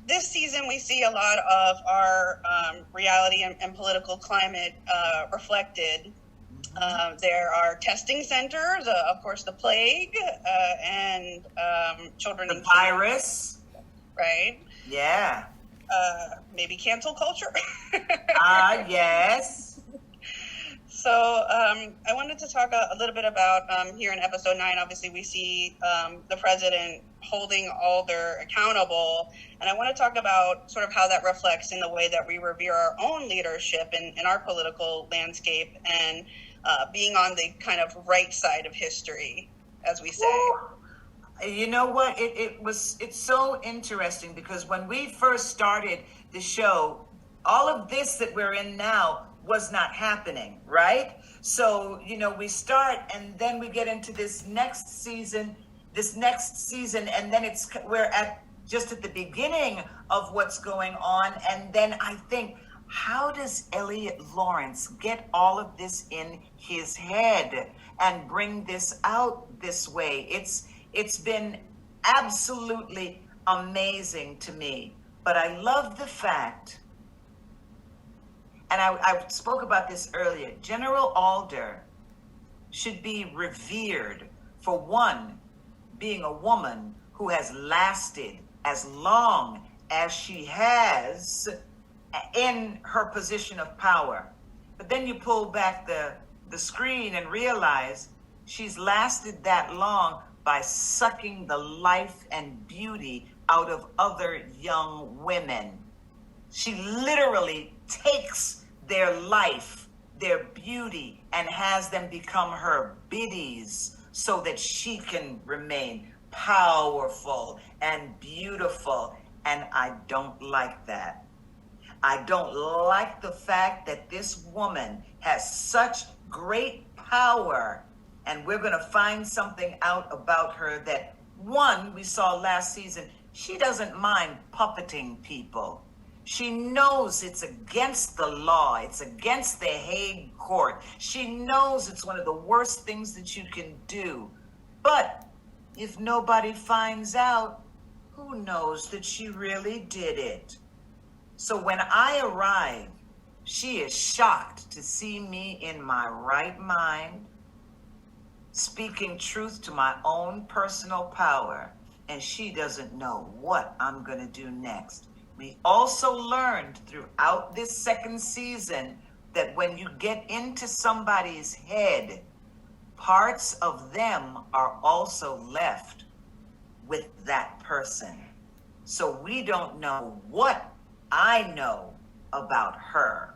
This season we see a lot of our reality and political climate reflected. There are testing centers, of course, the plague and children. The virus. Right? Yeah. Maybe cancel culture. Yes. So I wanted to talk a little bit about here in episode 9, obviously we see the president holding Alder accountable. And I want to talk about sort of how that reflects in the way that we revere our own leadership in our political landscape and being on the kind of right side of history, as we say. You know what? It's so interesting because when we first started the show, all of this that we're in now was not happening, right? So, we start and then we get into this next season, and then we're just at the beginning of what's going on. And then I think, how does Elliot Lawrence get all of this in his head and bring this out this way? It's been absolutely amazing to me. But I love the fact, and I spoke about this earlier, General Alder should be revered for, one, being a woman who has lasted as long as she has in her position of power. But then you pull back the screen and realize she's lasted that long by sucking the life and beauty out of other young women. She literally takes their life, their beauty, and has them become her biddies so that she can remain powerful and beautiful. And I don't like that. I don't like the fact that this woman has such great power, and we're going to find something out about her that, one, we saw last season, she doesn't mind puppeting people. She knows it's against the law. It's against the Hague Court. She knows it's one of the worst things that you can do. But if nobody finds out, who knows that she really did it? So when I arrive, she is shocked to see me in my right mind, speaking truth to my own personal power, and she doesn't know what I'm going to do next. We also learned throughout this second season that when you get into somebody's head, parts of them are also left with that person. So we don't know what I know about her.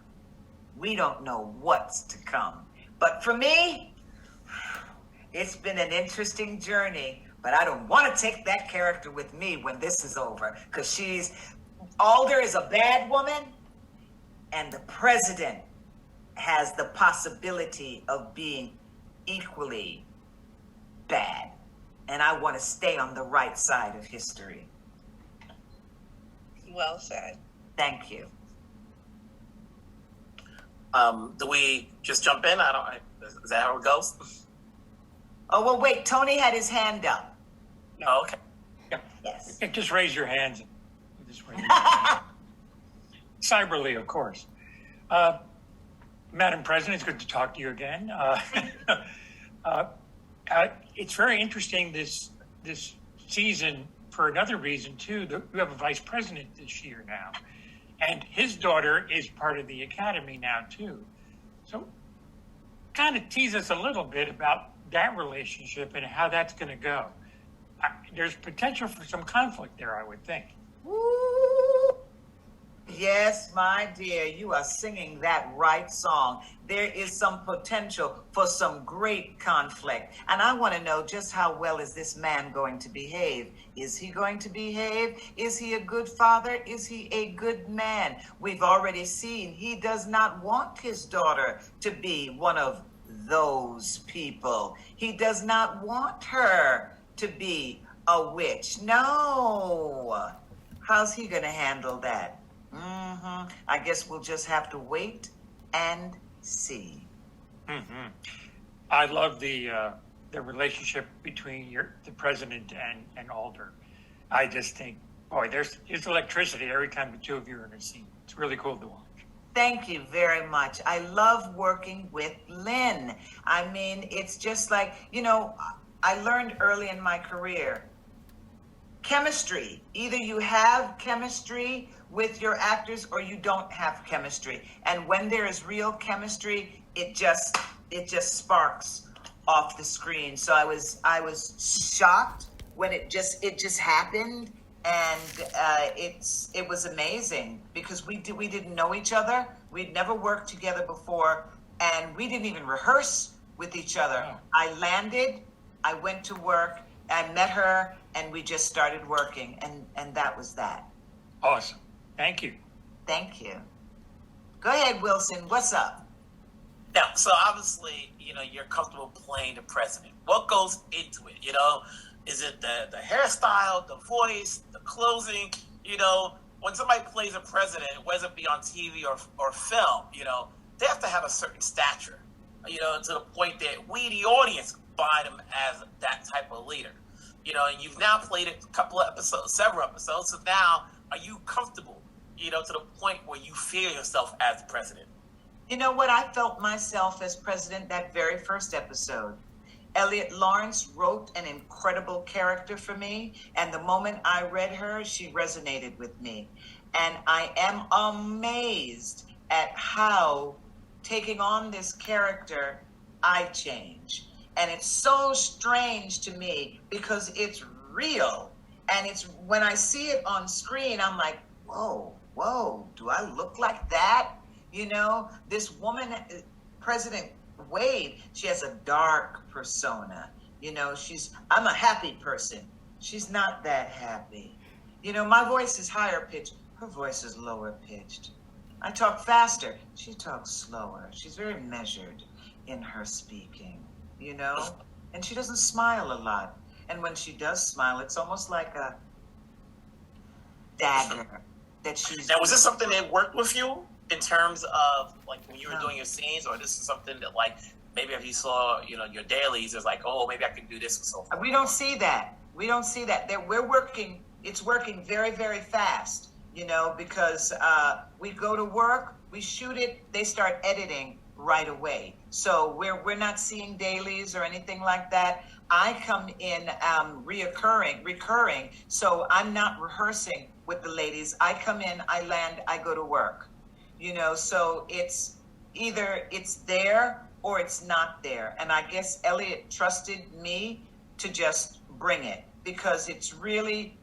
We don't know what's to come. But for me, it's been an interesting journey, but I don't want to take that character with me when this is over, because Alder is a bad woman, and the president has the possibility of being equally bad. And I want to stay on the right side of history. Well said. Thank you. Do we just jump in? Is that how it goes? Oh, well, wait, Tony had his hand up. Oh, okay. Yeah. Yes. Yeah, just raise your hands. Cyberly, of course. Madam President, it's good to talk to you again. It's very interesting this season for another reason, too. We have a vice president this year now, and his daughter is part of the academy now, too. So kind of tease us a little bit about that relationship and how that's going to go. There's potential for some conflict there, I would think. Woo! Yes, my dear, you are singing that right song. There is some potential for some great conflict. And I want to know just how well is this man going to behave? Is he going to behave? Is he a good father? Is he a good man? We've already seen he does not want his daughter to be one of those people. He does not want her to be a witch. No. How's he going to handle that? I guess we'll just have to wait and see. I love the relationship between the president and Alder. I just think Boy, there's electricity every time the two of you are in a scene. It's really cool to watch. Thank you very much. I love working with Lynn. I mean, it's just like, I learned early in my career, chemistry. Either you have chemistry with your actors or you don't have chemistry. And when there is real chemistry, it just sparks off the screen. So I was shocked when it just happened, and it was amazing because we didn't know each other. We'd never worked together before, and we didn't even rehearse with each other. Wow. I landed, I went to work, I met her, and we just started working, and that was that. Awesome. Thank you. Thank you. Go ahead, Wilson. What's up? Now, so obviously, you're comfortable playing the president. What goes into it? Is it the hairstyle, the voice, the closing? When somebody plays a president, whether it be on TV or film, they have to have a certain stature, to the point that we, the audience, buy them as that type of leader. And you've now played it several episodes. So now, are you comfortable, to the point where you feel yourself as president? You know what? I felt myself as president that very first episode. Elliot Lawrence wrote an incredible character for me, and the moment I read her, she resonated with me. And I am amazed at how, taking on this character, I change. And it's so strange to me because it's real. And it's when I see it on screen, I'm like, whoa, do I look like that? This woman, President Wade, she has a dark persona. I'm a happy person. She's not that happy. My voice is higher pitched. Her voice is lower pitched. I talk faster. She talks slower. She's very measured in her speaking, and she doesn't smile a lot. And when she does smile, it's almost like a dagger that she's... Now, was this something that worked with you in terms of, like, when you were doing your scenes, or this is something that, like, maybe if you saw, your dailies, it's like, oh, maybe I can do this and so forth? We don't see that. It's working very, very fast, because we go to work, we shoot it, they start editing right away. So we're not seeing dailies or anything like that. I come in recurring, so I'm not rehearsing with the ladies. I come in, I land, I go to work. So it's either it's there or it's not there. And I guess Elliot trusted me to just bring it because it's really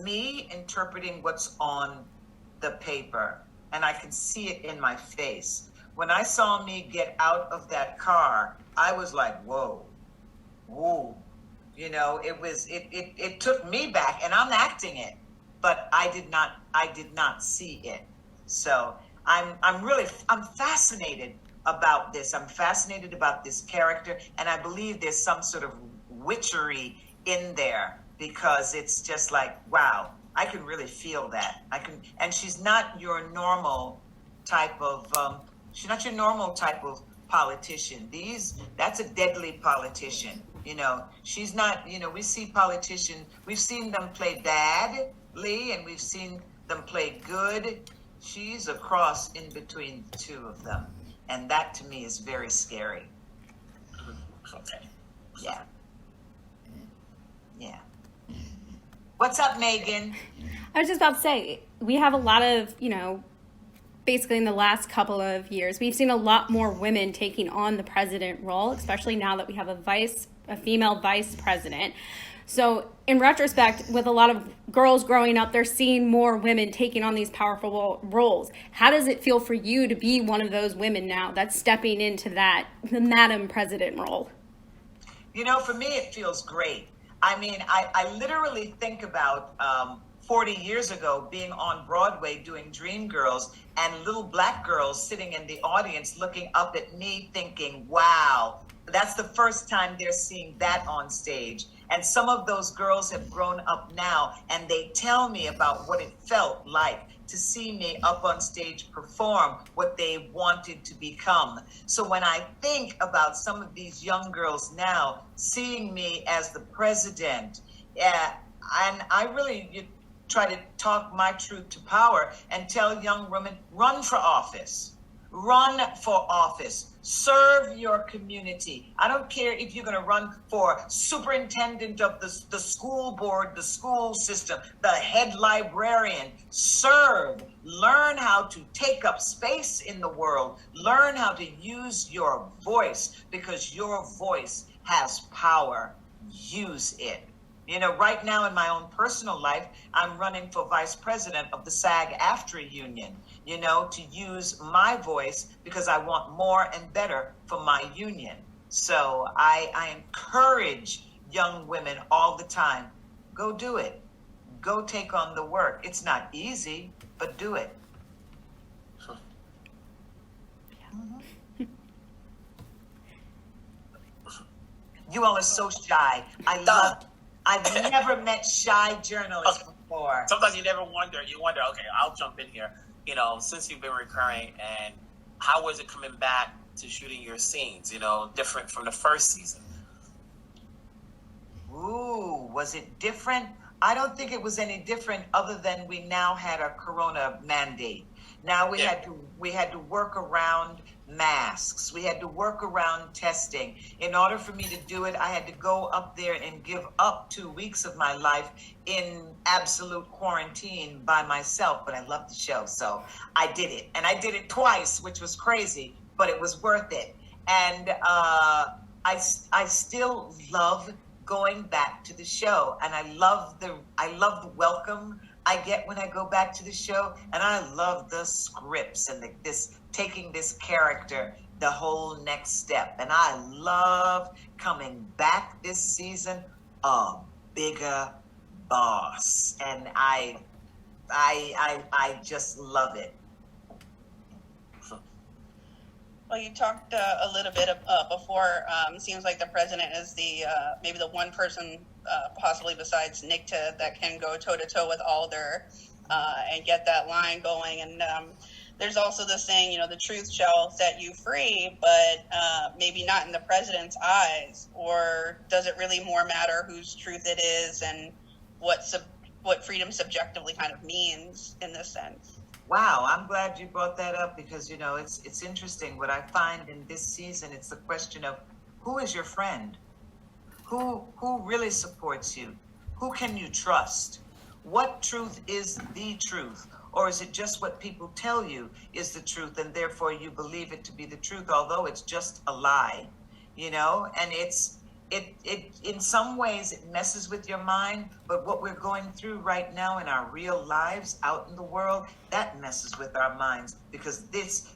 me interpreting what's on the paper. And I can see it in my face. When I saw me get out of that car, I was like, whoa. It took me back, and I'm acting it, but I did not see it. So I'm fascinated about this. I'm fascinated about this character, and I believe there's some sort of witchery in there because it's just like, wow, I can really feel that. And she's not your normal type of politician. That's a deadly politician. She's not, we see politicians, we've seen them play badly and we've seen them play good. She's a cross in between the two of them. And that to me is very scary. Okay. Yeah. What's up, Megan? I was just about to say, we have a lot of, basically in the last couple of years, we've seen a lot more women taking on the president role, especially now that we have a female vice president. So in retrospect, with a lot of girls growing up, they're seeing more women taking on these powerful roles. How does it feel for you to be one of those women now that's stepping into the Madam President role? For me, it feels great. I mean, I literally think about 40 years ago being on Broadway doing Dreamgirls and little black girls sitting in the audience looking up at me thinking, wow, that's the first time they're seeing that on stage. And some of those girls have grown up now and they tell me about what it felt like to see me up on stage perform what they wanted to become. So when I think about some of these young girls now seeing me as the president, and I really try to talk my truth to power and tell young women, run for office. Run for office. Serve your community. I don't care if you're going to run for superintendent of the school board, the school system, the head librarian. Serve. Learn how to take up space in the world. Learn how to use your voice, because your voice has power. Use it. You know, right now in my own personal life, I'm running for vice president of the SAG-AFTRA union, you know, to use my voice because I want more and better for my union. So I encourage young women all the time, go do it. Go take on the work. It's not easy, but do it. You all are so shy. I've never met shy journalists before. Sometimes you wonder, okay, I'll jump in here. You know, since you've been recurring, and how was it coming back to shooting your scenes, you know, different from the first season? Ooh, was it different? I don't think it was any different other than we now had a corona mandate. Now we had to work around masks. We had to work around testing. In order for me to do it, I had to go up there and give up 2 weeks of my life in absolute quarantine by myself. But I loved the show, so I did it. And I did it twice, which was crazy, but it was worth it. And I still love going back to the show, and I love the welcome I get when I go back to the show, and I love the scripts and this taking this character the whole next step. And I love coming back this season a bigger boss, and I just love it. Well, you talked a little bit before. Seems like the president is the maybe the one person, possibly besides Nick, that can go toe to toe with Alder and get that line going. And there's also this saying, you know, the truth shall set you free, but maybe not in the president's eyes. Or does it really more matter whose truth it is and what freedom subjectively kind of means in this sense? Wow, I'm glad you brought that up, because, you know, it's interesting. What I find in this season, it's the question of who is your friend? Who really supports you? Who can you trust? What truth is the truth? Or is it just what people tell you is the truth, and therefore you believe it to be the truth, although it's just a lie, you know? And it in some ways it messes with your mind, but what we're going through right now in our real lives out in the world, that messes with our minds, because this,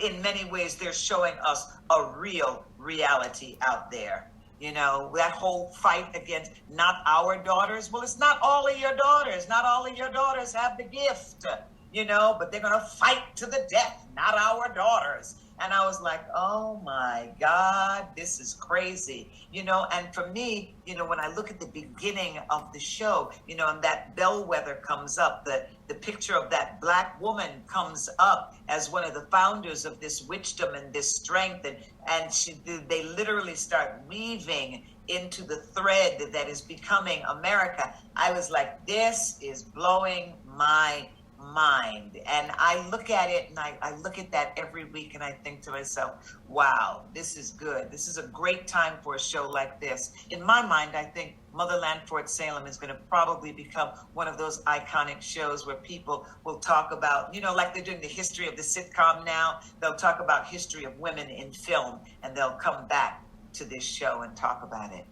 in many ways, they're showing us a real reality out there. You know, that whole fight against not our daughters. Well, it's not all of your daughters. Not all of your daughters have the gift, you know, but they're going to fight to the death. Not our daughters. And I was like, oh my God, this is crazy. You know, and for me, you know, when I look at the beginning of the show, you know, and that bellwether comes up, the picture of that Black woman comes up as one of the founders of this witchdom and this strength. And they literally start weaving into the thread that is becoming America. I was like, this is blowing my mind. And I look at it, and I look at that every week, and I think to myself, wow, this is good. This is a great time for a show like this. In my mind, I think Motherland, Fort Salem is going to probably become one of those iconic shows where people will talk about, you know, like they're doing the history of the sitcom now. They'll talk about history of women in film, and they'll come back to this show and talk about it.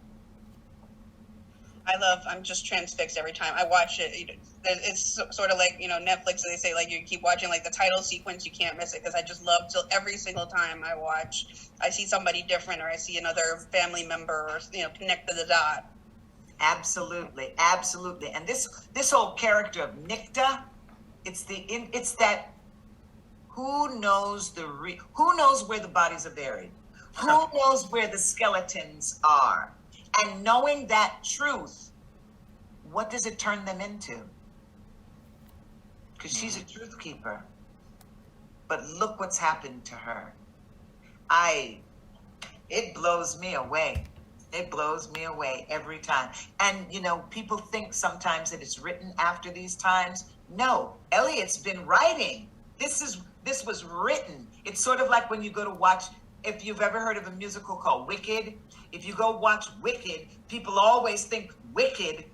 I'm just transfixed every time I watch it. It's sort of like, you know, Netflix, they say, like, you keep watching, like, the title sequence, you can't miss it, because I just love till every single time I watch, I see somebody different, or I see another family member, or, you know, connect to the dot. Absolutely, absolutely. And this whole character of Nikta, it's that who knows where the bodies are buried? Who knows where the skeletons are? And knowing that truth, what does it turn them into? Because she's a truth keeper. But look what's happened to her. It blows me away. It blows me away every time. And, you know, people think sometimes that it's written after these times. No, Eliot's been writing. This was written. It's sort of like when you go to watch, if you've ever heard of a musical called Wicked, if you go watch Wicked, people always think Wicked,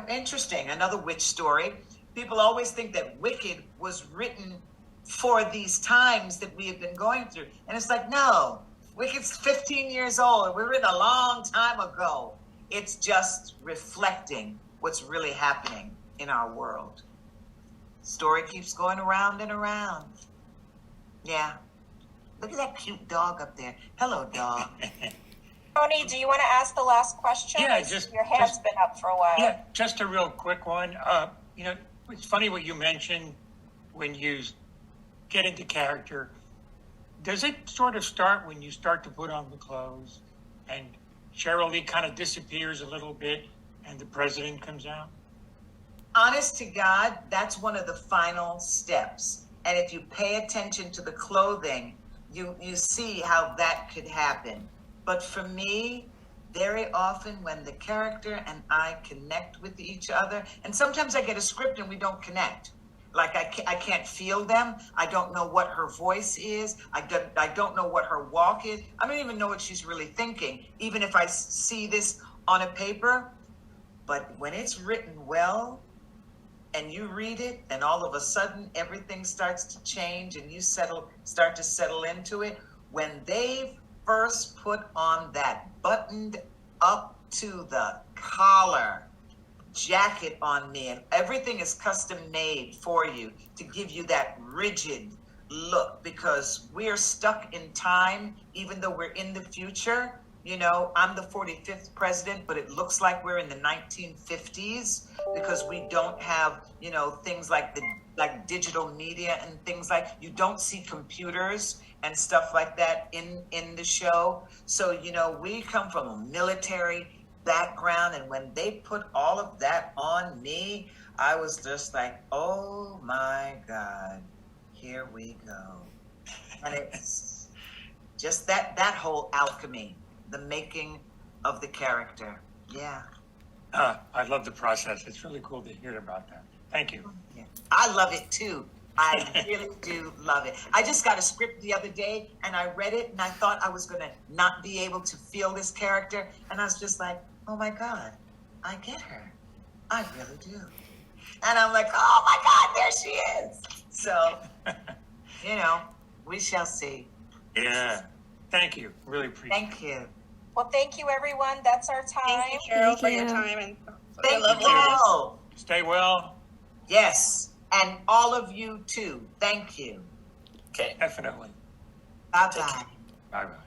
interesting, another witch story. People always think that Wicked was written for these times that we have been going through. And it's like, no, Wicked's 15 years old. We're written a long time ago. It's just reflecting what's really happening in our world. Story keeps going around and around. Yeah. Look at that cute dog up there. Hello, dog. Tony, do you want to ask the last question? Yeah, Your hand's been up for a while. Yeah, just a real quick one. You know, it's funny what you mentioned when you get into character. Does it sort of start when you start to put on the clothes and Sheryl Lee kind of disappears a little bit and the president comes out? Honest to God, that's one of the final steps. And if you pay attention to the clothing, you see how that could happen. But for me, very often when the character and I connect with each other, and sometimes I get a script and we don't connect. Like I can't feel them. I don't know what her voice is. I don't know what her walk is. I don't even know what she's really thinking, even if I see this on a paper. But when it's written well and you read it and all of a sudden everything starts to change and you start to settle into it, when they first put on that buttoned up to the collar jacket on me, and everything is custom made for you to give you that rigid look, because we're stuck in time, even though we're in the future. You know, I'm the 45th president, but it looks like we're in the 1950s because we don't have, you know, things like digital media and things like, you don't see computers and stuff like that in the show. So, you know, we come from a military background, and when they put all of that on me, I was just like, oh my God, here we go. And it's just that whole alchemy, the making of the character. Yeah. I love the process. It's really cool to hear about that. Thank you. Yeah. I love it too. I really do love it. I just got a script the other day and I read it and I thought I was going to not be able to feel this character. And I was just like, oh my God, I get her. I really do. And I'm like, oh my God, there she is. So, you know, we shall see. Yeah. Thank you. Really appreciate it. Thank you. Well, thank you, everyone. That's our time. Thank you, Sheryl, Thank for you. your time and Thank your you loveliness. all. Stay well. Yes. And all of you too. Thank you. Okay. Definitely. Bye-bye. Bye-bye.